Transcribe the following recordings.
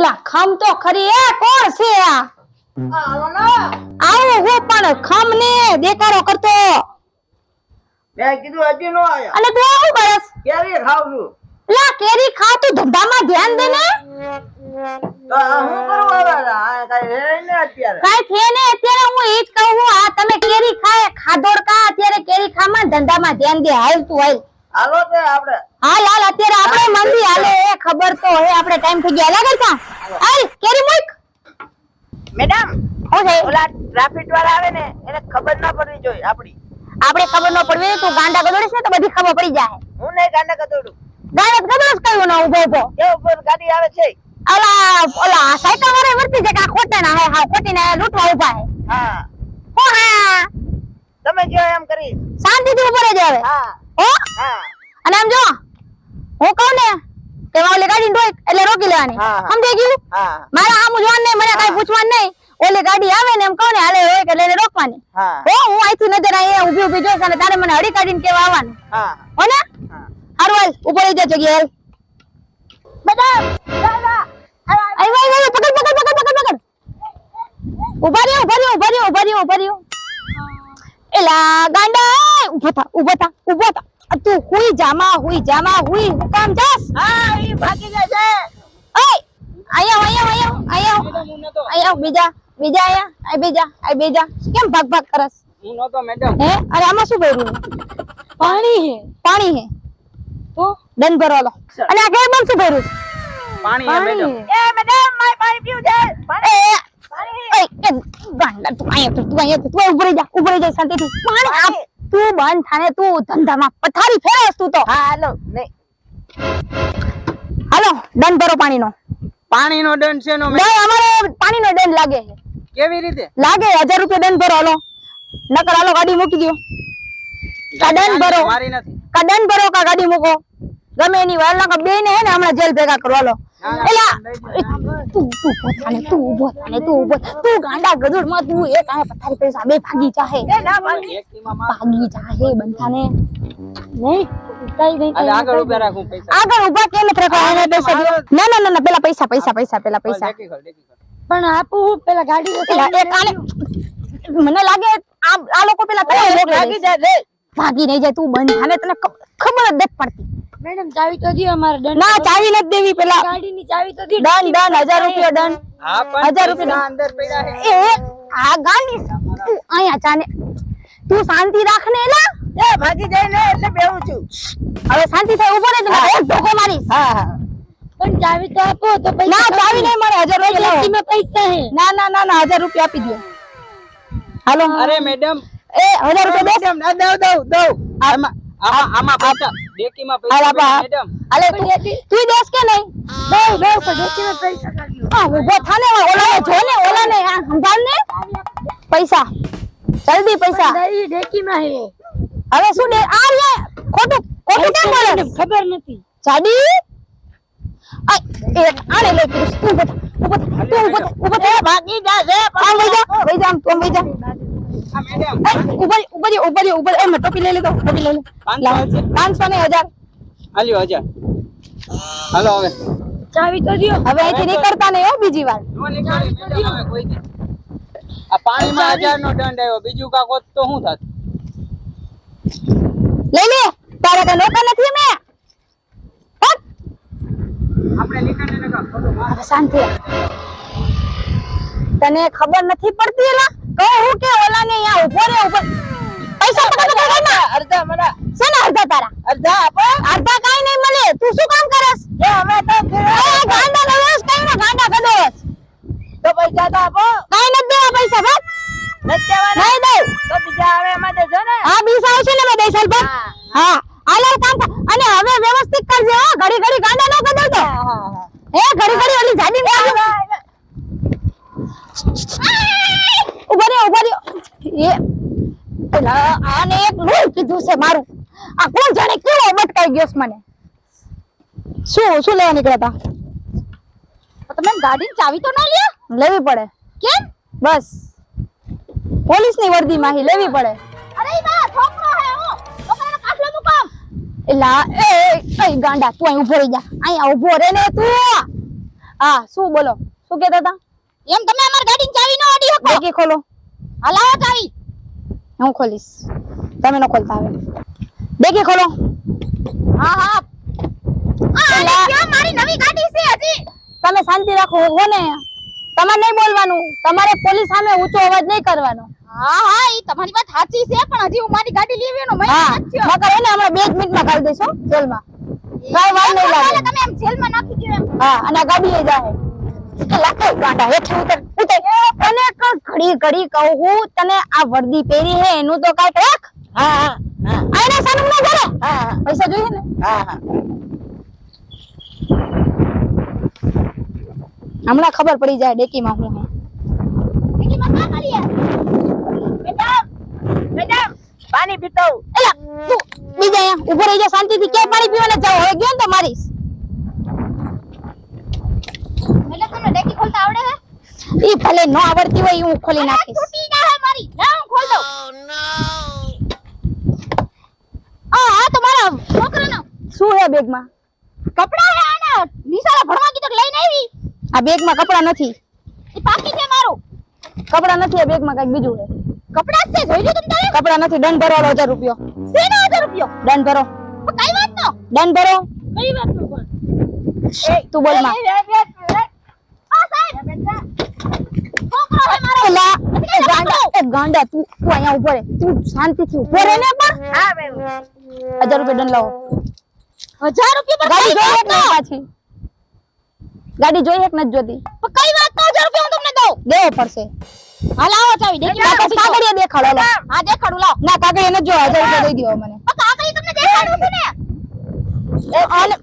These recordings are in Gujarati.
એલા ખમ તો ખરી એ કોણ છે આ હાલો ના આવો હું પણ ખમ ને દેખાડો કરતો મેં કીધું હજી નો આયા અને તું આવું કરસ કેરી ખાવ છું લા કેરી ખા તું ધંધામાં ધ્યાન દે ને તો હું કરું હવે આ કઈ હે ને અત્યારે કાઈ છે ને અત્યારે હું ઈ જ કહું હું આ તમે કેરી ખાય ખાધોડ કા અત્યારે કેરી ખામાં ધંધામાં ધ્યાન દે હાલ તું હાલ હાલો તે આપણે હાલ હાલ અત્યારે આપણે મંદી હાલે એ ખબર તો હે આપણે ટાઈમ થઈ ગયા લાગે કા હાલ કેરી મૂક મેડમ ઓકે ઓલા ટ્રાફિક વાળા આવે ને એને ખબર ના પડવી જોઈએ આપડી આપણે ખબર ન પડવે તું ગાંડા ગદોડીશ ને તો બધી ખબર પડી જાય હું નહીં ગાંડા કતોડું ગાંડા ગદોડ કયું ના ઉભો ઉભો એ ઉપર ગાડી આવે છે ઓલા ઓલા સાયકલ વાળા વર્તી છે કે આ ખોટા ના હે હા ખોટી ને લૂંટવા ઉભા હે હા ઓ હા તમે કયો એમ કરી શાંતિથી ઉભો રહેજે હવે હા ઓ હા અને આમ જો હું કહું ને કે ઓલી ગાડી ડોય એટલે રોકી લેવાની હા, હા. સમજાઈ ગયું હા મારા આમ જોવાનું નહીં મને કઈ પૂછવાનું નહીં ઓલી ગાડી આવે ને એમ કહું ને હાલે હોય એટલે એને રોકવાની હા હો હું અહીંથી નજર અહીંયા ઊભી ઊભી જોઈશ અને તારે મને હળી કાઢીને કેવા આવવાનું હા હો ને હા હારું હાલ ઉપર લઈ જા જગ્યાએ હાલ બધા આઈ પકડ પકડ પકડ પકડ પકડ ઉભા રહ્યો ઉભા રહ્યો ઉભા રહ્યો ઉભા રહ્યો ઉભા રહ્યો એલા ગાંડા ઉભા થા તું હુઈ જામા હુઈ હું કામ જાસ હા ઈ ભાગી જાય છે ઓય આયા બીજા આયા બીજા કેમ ભાગ ભાગ કરસ હું નતો મેડમ હે અરે આમાં શું ભર્યું પાણી હે તો દન ભરો લો અને આ કેમ શું ભર્યું પાણી હે મેડમ એ મેડમ માય પાણી પીવું છે પાણી એ ગાંડા તું અહીંયા ઉભરી જા શાંતિથી પાણી આપ તું બંધ થાને તું ધંધામાં પથારી ફેરસ તું તો હા હાલો નહીં હાલો દન ભરો પાણીનો પાણીનો દંડ છે નો નહીં અમારે પાણીનો દંડ લાગે છે કેવી રીતે લાગે 1000 રૂપિયા દંડ ભરો હાલો નકર હાલો ગાડી મૂકી દો કા દંડ ભરો મારી નથી કા દંડ ભરો કા ગાડી મૂકો ગમે એની વાર ના બે ને હે ને હમણાં જેલ ભેગા કરો હાલો એલા તું ઉભો થાને તું ગાંડા ગધુડ માં તું એક આ પથારી પૈસા બે ભાગી જાહે ભાગી જાહે બંધાને નહીં કઈ ગઈ આગળ ઉભા રાખું પૈસા આગળ ઉભા કેમ રાખો એને પૈસા દો ના પેલા પૈસા પણ આપું પેલા ગાડી એક આને મને લાગે આ લોકો પેલા ભાગી જાય રે ભાગી નહીં જાય તું બંધ થાને તને ખબર જ નથી પડતી મેડમ ચાવી તો દિયો અમારે દંડ ના ચાવી નથી દેવી પેલા ગાડીની ચાવી તો દી દંડ 1000 રૂપિયા દંડ હા 1000 રૂપિયા અંદર પડ્યા છે એ આ ગાંડી તું અહીંયા ચાને તું શાંતિ રાખ ને એલા એ ભાગી જાય ને એટલે બેહું છું હવે શાંતિ થઈ ઉભો રહે તને એક ધોકો મારીશ હા પણ ચાવી તો આપો તો પૈસા ના ચાવી નહીં મળે 1000 રૂપિયા લાવો. માં પૈસા હે ના 1000 રૂપિયા આપી દો હાલો અરે મેડમ એ 1000 રૂપિયા દે મેડમ દઉં આમાં પૈસા ડેકીમાં હાલ પૈસા આપા મેડમ અલે તું દેશ કે નહીં દઉં પણ ડેકીમાં પૈસા કાઢ્યો આ ઉભો થાને ઓલા જો ને ઓલા ને આ સંભાળ ને પૈસા જલ્દી પૈસા દઈ ડેકીમાં હે હવે શું દે આ રે ખોટું કેમ બોલે ખબર નથી જાડી આ એક આને લે તું ઉભો થા ભાગી જાશે આમ વઈ જા તું વઈ જા આ મેડમ ઉપર એ મે ટોપી લઈ લે 500 ને 1000 આલ્યો 1000 હાલો હવે ચાવી તો દિયો હવે અહીંથી નીકળતા નહીં હો બીજી વાર નો નીકળી મેડમ હવે કોઈ દી આ પાણીમાં 1000 નો દંડ આવ્યો બીજું કાક હોત તો શું થાત લઈ લે તારે કઈ નોકર નથી મે આપણે નીકળને નકા ખોટો માર હવે શાંતિ રાખ. તને ખબર નથી પડતી એલા કહું હું કે ઓલા ને અહીંયા ઉભો રે પૈસા પકડ અડધા મને શેના અડધા તારા અડધા આપો અડધા કાઈ નહીં મળે તું શું કામ કરસ એ અમે તો ગાંડા નવસ કઈ ના ગાંડા ગદોસ તો પૈસા તો આપો કાઈ નથી દેવા પૈસા બસ નથી દેવાના નહીં દઉં તો બીજા આવે એમાં દેજો ને હા બીસ આવશે ને મેં દઈશ અલ્પા હા હાલો કામ કર અને હવે વ્યવસ્થિત કરજે હો ઘડી ગાંડા ન ગદો તો એ ઘડી ઓલી જાડી ને ઉભા રહ્યો એ પેલા આને એક લોહી કીધું છે મારું આ કોણ જાણે કેવો બટકાઈ ગયો છે મને શું લેવા નીકળ્યા હતા તમે ગાડીની ચાવી તો ના લ્યો લેવી પડે કેમ બસ પોલીસની વર્દીમાં હી લેવી પડે અરે ના છોકરો હે હું છોકરાનો કાફલો મુકામ એલા એ ગાંડા તું અહીં ઉભો રહી જા અહીંયા ઉભો રે ને તું હા શું બોલો શું કહેતા હતા એમ તમે અમારી ગાડીની ચાવી નો અડી શકો ડેકી ખોલો હલાવો ચાવી હું ખોલીશ તમે ન ખોલતા હવે ડેકી ખોલો હા હા આ ક્યાં મારી નવી ગાડી છે હજી તમે શાંતિ રાખો હો ને તમારે નહીં બોલવાનું તમારે પોલીસ સામે ઊંચો અવાજ નહીં કરવાનો હા હા ઈ તમારી વાત સાચી છે પણ હજી હું મારી ગાડી લેવી એનો મહિનો હા નથી થયો નકર એને હમણાં 2 મિનિટમાં કાઢી દઈશું જેલમાં કાઈ વાર નહીં લાગે તમે એમ જેલમાં નાખી દો એમ હા અને આ ગાડી લઈ જાય લાખો ગાંડા હેઠે ઉતર ઉતર તને ઘડી ઘડી કહું હું તને આ વર્દી પહેરી હે એનું તો કાઈક રાખ હા હા હા આને સાનું ન કરે હા પૈસા જોઈએ ને હા હા હમણાં ખબર પડી જાય ડેકીમાં હું હે એકી માં કા કરીએ મેડમ મેડમ પાણી પીતો એલા તું બીજા અહીંયા ઊભો રહી જા શાંતિથી ક્યાં પાણી પીવાને જાવ હવે ગયો ને તો મારીશ મેડમ તમને ડેકી ખોલતા આવડે હે ઈ ભલે ન આવડતી હોય ઈ હું ખોલી નાખીશ તૂટી ના હે મારી ના હું ખોલ દઉં આ તમારા છોકરાનો શું હે બેગમાં કપડા હે આના નિશાળા ભણવા કીધું કે લઈને આવી આ બેગમાં કપડા નથી એ પાકી છે મારું કપડા નથી આ બેગમાં કઈક બીજું હે કપડા જ છે જોઈ લો તમે તારે કપડા નથી દંડ ભરો 1000 રૂપિયો શેનો 1000 રૂપિયો દંડ ભરો પણ કઈ વાત નો દંડ ભરો કઈ વાત નો પણ તું બોલ માં આ સાહેબ છોકરો હે મારો એલા એ ગાંડા તું અહીંયા ઉભો રહે તું શાંતિથી ઉભો રહે ને પણ હા બેન 1000 રૂપિયા દંડ લાવો 1000 રૂપિયા ગાડી પર જોઈએ કે નહીં પાછી ગાડી જોઈએ કે નથી જોતી કઈ વાત નો 1000 રૂપિયા હું તમને દઉં દેવો પડશે હાલ આવો ચાવી દેખી ના પછી કાગળિયા દેખાડો લો હા દેખાડું લાવ ના કાગળિયા નથી જોવા 1000 રૂપિયા દઈ દો મને પણ કાકડી તમને દેખાડું છે ને અને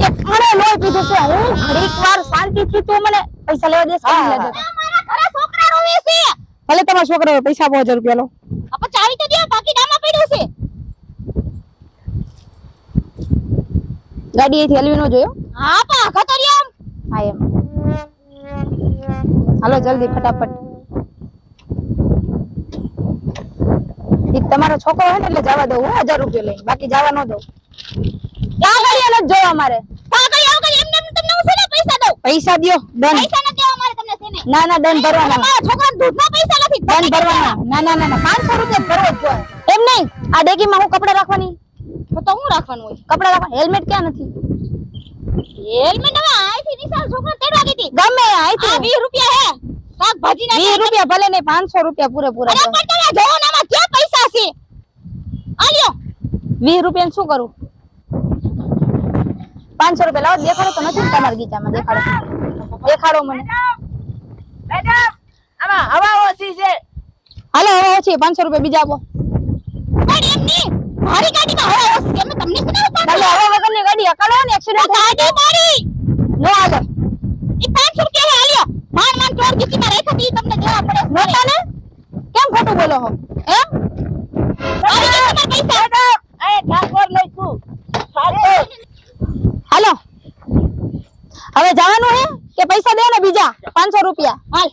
એક મને લોહી પીધું છે હું ઘડીક વાર શાંતિથી તું મને પૈસા લેવા દેસ કે નહીં લેવા દેતો? મારા ઘરે છોકરા રોવે છે ભલે તમારા છોકરાએ પૈસા આપો 1000 રૂપિયા લો આપો ચાવી તો દે બાકી ડામાં પડ્યું છે ગાડી અહીંથી હલવી ન જોયો હા પણ આખા તો રહ્યા હા એમ હાલો જલ્દી ફટાફટ ઈ તમારો છોકરો હોય ને એટલે જવા દઉં હું 1000 રૂપિયા લઈને બાકી જવા ન દઉં કાગળિયા નથી જોવા મારે કાકડી આવ કરી એમને તમને હું છે પૈસા દઉં પૈસા દ્યો દંડ પૈસા નથી દેવા મારે તમને છે ને ના ના દંડ ભરવાના મારા છોકરાને દૂધના પૈસા નથી દંડ ભરવાના ના ના ના ના 500 રૂપિયા ભરવો જ જોઈએ એમ નહીં આ ડેકીમાં હું કપડા રાખવાની તો હું રાખવાનું હોય કપડા રાખવા હેલ્મેટ ક્યાં નથી હેલ્મેટ હવે આઈથી નિશાળ છોકરા તેડવા ગઈ હતી ગમે આ અહીંથી 20 રૂપિયા હે શાકભાજી ના 20 રૂપિયા ભલે નહીં 500 રૂપિયા પૂરેપૂરા અરે દો. પણ તમે જોવો ને આમાં ક્યાં પૈસા છે આ લ્યો 20 રૂપિયા શું કરું 500 રૂપિયા લાવો દેખાડો તો નથી ને તમારા ગીચામાં દેખાડો મને મેડમ આમાં હવા ઓછી છે હાલો હવે ઓછી 500 રૂપિયા બીજા આપો પણ એમ નહીં મારી ગાડીમાં હવા ઓછી છે એમને તમને શું ના ભલે હવે વગરની ગાડી અકાળો ને એક્સિડન્ટ ગાડી મારી નો આગળ ઈ 500 રૂપિયા હાલ્યો માન માન ચોર ગીતીમાં રાખી દી તમને દેવા પડે નોતા ને કેમ ખોટું બોલો હો હે આવી ગયા તમારા પૈસા એ ઠાકોર લઈશું હાલો હવે જવાનું હે કે પૈસા દે ને બીજા 500 રૂપિયા હાલ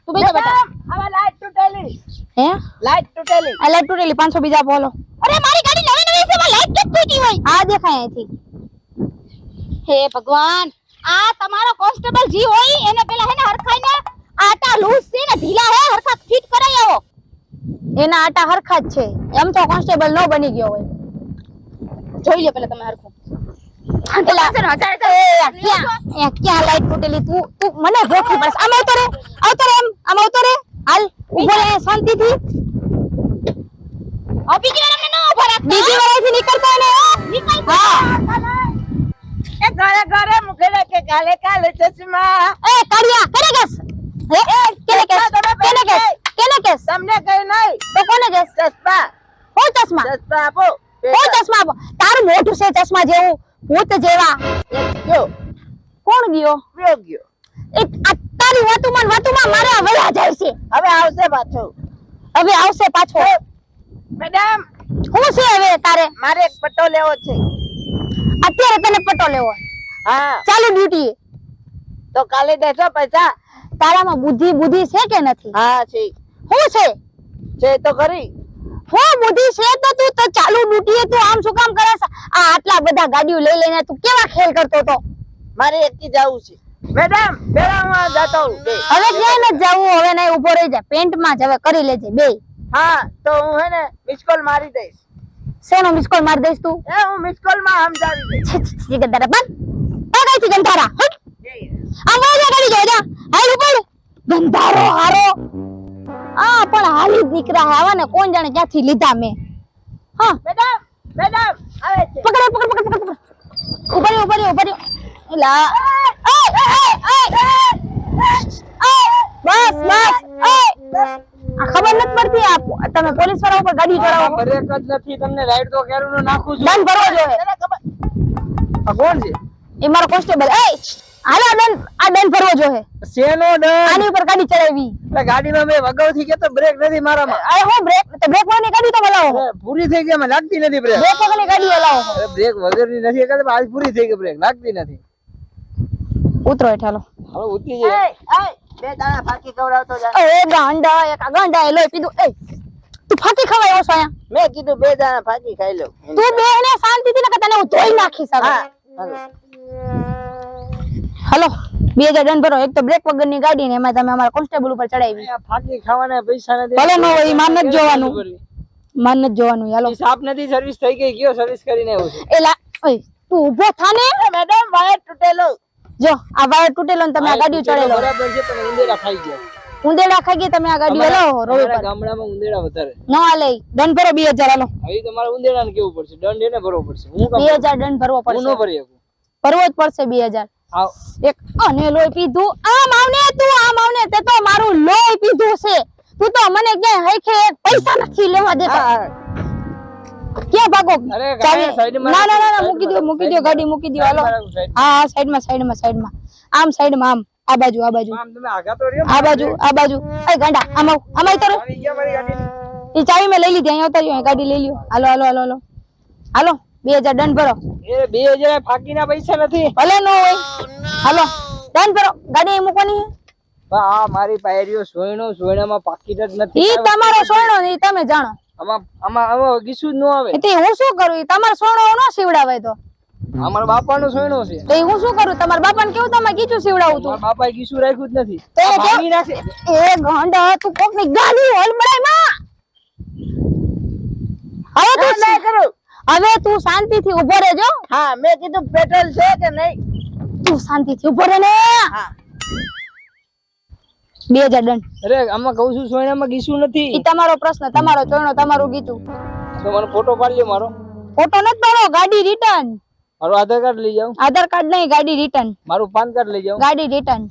તું બેઠો બેઠો હવે લાઈટ તૂટેલી હે લાઈટ તૂટેલી આ લાઈટ તૂટેલી 500 બીજા બોલો અરે મારી ગાડી નવી નવી છે એમાં લાઈટ કેમ તૂટી હોય આ દેખાય અહીંથી હે ભગવાન આ તમારો કોન્સ્ટેબલ જી હોય એને પેલા હે ને હરખાઈને આટા લૂઝ છે ને ઢીલા હે હરખા ફિટ કરાઈ આવો એના આટા હરખા જ છે એમ તો કોન્સ્ટેબલ નો બની ગયો હોય જોઈ લો પેલા તમે હરખું પેલા ક્યાં લાઈટ તૂટેલી તું મને ભોખી પડશે આમ આવતો રે એમ આમ આવતો રે હાલ ઉભો રહે શાંતિથી બીજી વાર અમને ન ઉભા રાખતા બીજી વાર અહીંથી નીકળતા ને હા એ ઘરે ઘરે મુકેલા કે કાલે કાલે ચશ્મા એ કાળિયા કેને કેસ હે કેને કેસ કેને કેસ તમને કઈ નહીં તો કોને કેસ ચશ્મા હું ચશ્મા ચશ્મા આપો હું ચશ્મા આપો તારું મોઢું છે ચશ્મા જેવું ભૂત જેવા ગયો કોણ ગયો ગયો એ આ તારી વાતુમાં મારે આ વયા જાય છે હવે આવશે પાછો હવે આવશે પાછો મેડમ હું છે હવે તારે મારે એક પટ્ટો લેવો છે અત્યારે તને પટો લેવો હા ચાલુ ડ્યુટી તો કાલે દેશો પૈસા તારામાં બુદ્ધિ છે કે નથી હા છે હું છે તો ખરી હું બુદ્ધિ છે તો તું તો ચાલુ ડ્યુટી તું આમ શું કામ કરે છે આ આટલા બધા ગાડીઓ લઈ લઈને તું કેવા ખેલ કરતો તો મારે એકી જવું છે મેડમ પેલા હું જતો હું બે હવે ક્યાંય નથી જવું, હવે નહીં, ઉભો રહી જા, પેન્ટમાં જ હવે કરી લેજે બે. હા તો હું હે ને મિસ કોલ મારી દઈશ શેનો મિસ કોલ મારી દઈશ તું? એ હું મિસ કોલ માં સમજાવી દઈશ ગંધારા બંધ કઈ થી ગંધારા આ વાજા કરી જાય જા હાલ ઉપર ગંધારો હારો આ પણ હાલી દીકરા આવા ને કોણ જાણે ક્યાંથી લીધા મેં. હા મેડમ મેડમ આવે છે પકડે પકડ પકડ પકડ પકડ ઉપર ઉપર એલા બસ બસ આ ખબર નથી પડતી આ તમે પોલીસ વાળા ઉપર ગાડી ચડાવો. બ્રેક જ નથી, તમને રાઈડ તો કેરું નાખું છું. દંડ ભરવો જોઈએ. આ કોણ છે? એ મારો કોન્સ્ટેબલ. એ હાલો આ દંડ ભરવો જોઈએ. શેનો દંડ? આની ઉપર ગાડી ચડાવી. એટલે ગાડીમાં મેં વગાવથી કેતો બ્રેક નથી મારામાં. અરે હું બ્રેક વગરની ગાડી તો હલાવો. અરે પૂરી થઈ ગઈ, મને લાગતી નથી બ્રેક. બ્રેક વગરની ગાડી હલાવો. અરે બ્રેક વગરની નથી કરતી, આજ પૂરી થઈ ગઈ, બ્રેક લાગતી નથી. ઉતરો હેઠ હાલો. હવે ઉતરી જાય. બે દાણા ફાકી ખવડાવતો જા એ ગાંડા એક ગાંડા એ લોહી પીધું. એ તું ફાકી ખવાય ઓછો અહીંયા. મેં કીધું બે દાણા ફાકી ખાઈ લઉં તું બે ને શાંતિથી નકર તને હું ધોઈ નાખીશ હવે. હા હાલો હાલો 2000 દંડ ભરો. એક તો બ્રેક વગરની ગાડી ને એમાં તમે અમારા કોન્સ્ટેબલ ઉપર ચડાવી. આ ફાકી ખાવાના પૈસા નથી. ભલે ન હોય, ઈ માન નથી જોવાનું. માન નથી જોવાનું. હાલો ઈ સાપ નથી, સર્વિસ થઈ ગઈ, ગયો સર્વિસ કરીને આવ્યો છું. એલા ઓય તું ઊભો થાને. મેડમ વાયર તૂટેલો જો આ વાયર તૂટેલો ને તમે આ ગાડી ચડેલો. બરાબર છે, પણ ઉંદેડા ખાઈ ગયા. ઉંદેડા ખાઈ ગયા તમે આ ગાડી હલાવો રોડ અમારા ઉપર. ગામડામાં ઉંદેડા વધારે. ન હાલે. દંડ ભરો 2000 હાલો. હવે તમારે ઉંદેડાને કેવું પડશે, દંડ એને ભરવો પડશે. હું કામ 2000 દંડ ભરવો હું ન પડશે. ભરી શકું. ભરવો જ પડશે 2000. આવ એક અને લોહી પીધું. આમ આવને તે તો મારું લોહી પીધું છે. તું તો મને ક્યાંય હૈખે એક પૈસા નથી લેવા દેતા. ક્યાં ભાગો? અરે ચાવી- સાઈડમાં ના ના ના મૂકી દો ગાડી મૂકી દો હાલો. હા સાઈડમાં આમ સાઈડમાં આમ આ બાજુ આમ તમે આગા તો રહ્યો. આ બાજુ એ ગાંડા આમ તરો આવી ગયા મારી ગાડી. એ ચાવી મેં લઈ લીધી. અહીંયા ઉતાર્યો અહીં ગાડી લઈ લ્યો. હાલો 2000 દંડ ભરો. એ 2000 ફાકીના પૈસા નથી. ભલે ન હોય હાલો દંડ ભરો. ગાડી અહીં મૂકવાની પણ આ મારી પાયરીઓ સોયણામાં પાકીટ જ છે. નથી. ઈ તમારો સોયણો ને ઈ તમે જાણો. આમાં ગીસું જ ન આવે. એટલે હું શું કરું? ઈ તમારો સોયણો ન સીવડાવાય તો અમારા બાપાનો સોયણો છે. તો ઈ હું શું કરું? તમારા બાપાને કેવું તમે કીધું સીવડાવું તું? મારા બાપાએ ગીસું રાખ્યું જ નથી. તો આ ભાંગી નાખે. એ ગાંડા તું કોકની ગાડી હલબડાય માં. હવે તું શાંતિથી ઊભો રહેજો. હા મેં કીધું પેટ્રોલ છે કે નહીં તું શાંતિથી ઊભો રહે ને. હા 2000 દંડ. અરે આમાં કહું છું સોયણામાં ગીસું નથી. ઈ તમારો પ્રશ્ન, તમારો ચોયણો, તમારું ગીચું. તો મને ફોટો પાડજો મારો. ફોટો નથી પાડો, ગાડી રિટર્ન. મારું આધાર કાર્ડ લઈ જાઉં. આધાર કાર્ડ નહીં, ગાડી રિટર્ન. મારું પાન કાર્ડ લઈ જાઉં. ગાડી રિટર્ન.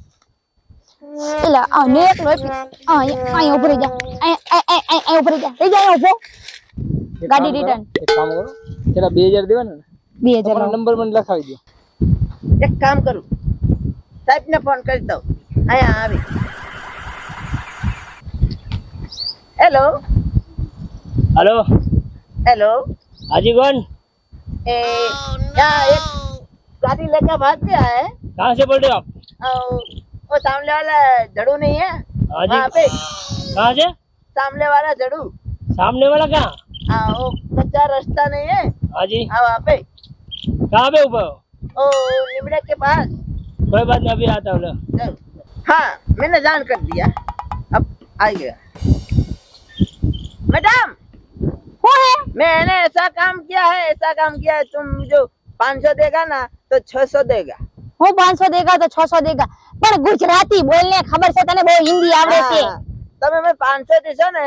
એલા આને એક લોહી અહીં ઉભો રહી જા. અહીં ઉભો રહી જા. રહી જા અહીં ઉભો. ગાડી રિટર્ન. એક કામ કરો, પેલા 2000 દેવાના ને 2000 તમારો નંબર મને લખાવી દો. એક કામ કરું સાહેબ ને ફોન કરી દઉં અહીંયા આવી હેલો हेलो हाजी कौन? यहाँ एक गाड़ी लेकर भाग गया है कहाँ से बोल रहे हो आप? वो सामने वाला जड़ू नहीं है हाँ जी। वहाँ पे कहाँ से? सामने वाला जड़ू सामने वाला कहाँ? वो कच्चा रास्ता नहीं है हाँ जी। वहाँ पे कहाँ पे ऊपर? वो निमड़े के पास कोई बात नहीं, अभी आता हूँ। चल। हाँ मैंने जान कर दिया अब आ गया मैडम હું હે? मैंने ऐसा काम किया है तुम जो 500 देगा ना तो 600 देगा હું 500 દેગા તો 600 દેગા. પણ ગુજરાતી બોલને ખબર છે તને? બહુ હિન્દી આવડે છે. તમે મેં 500 દેશો ને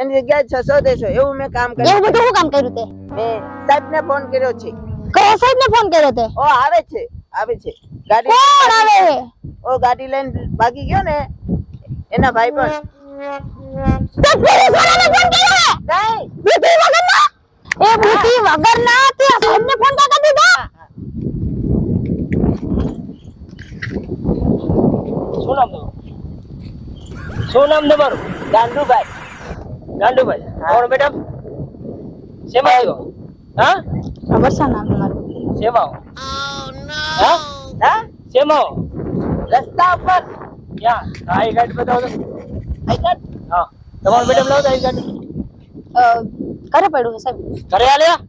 એની જગ્યાએ 600 દેશો એવું મેં કામ કર્યું એવું બધું શું કામ કર્યું તે? મેં સાહેબ ને ફોન કર્યો છે કયા સાહેબ ને ફોન કર્યો તે? ઓ આવે છે ગાડી કોણ આવે? ઓ ગાડી લઈને ભાગી ગયો ને એના ભાઈ પણ તે પોલીસ વાળાને ફોન કર્યો? નહીં બુદ્ધિ વગરના? એ બુદ્ધિ વગરના તે સાહેબ ને ફોન કરી દીધો? શું નામ તમારું? ગાંડુભાઈ ગાંડુભાઈ. કોણ મેડમ? શેમાં આવ્યો? હા ખબર છે નામ તમારું? શેમાં આવો? હા હા શેમાં આવો? રસ્તા ઉપર ક્યાં? આઈ કાર્ડ બતાવો તો. આઈ કાર્ડ હા તમારું મેડમ લાવો તો આઈ કાર્ડ. ઘરે પડ્યું છે સાહેબ. ઘરે આલ્યા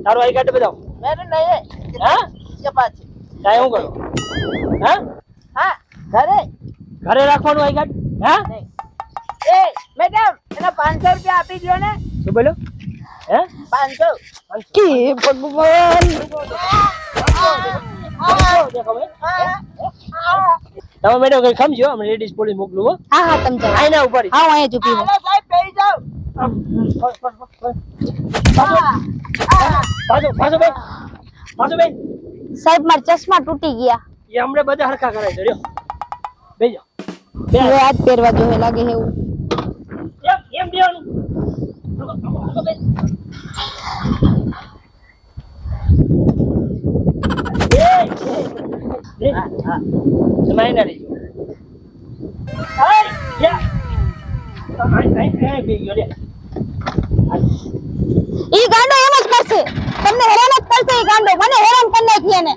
તારું આઈ કાર્ડ બતાવો. મેરે નહીં હા इसके पास है કાંઈ હું કરો હા હા ઘરે ઘરે રાખવાનું આઈ કાર્ડ હા એ મેડમ એના 500 રૂપિયા આપી દો ને શું બોલ્યો હે 500 કે ભગવાન તમે મેડમ કઈ ખમજો અમે લેડીઝ પોલીસ મોકલું હો હા હા તમે જાઓ આઈના ઉપર હા હું અહીંયા જ ઊભી છું. હાલો સાહેબ બેસી જાઓ પાછો ભાઈ સાહેબ મારા ચશ્મા તૂટી ગયા એ હમણે બધા હરખા કરાય છે રહ્યો બેજો બે હવે આજ પહેરવા જોઈએ લાગે છે એવું એમ દેવાનું સમાયના રહી હાય યા આઈ બે ગયો લે ઈ ગાંડો એમ જ કરશે તમને હેરાન જ કરશે ઈ ગાંડો મને હેરાન કરી નાખી એને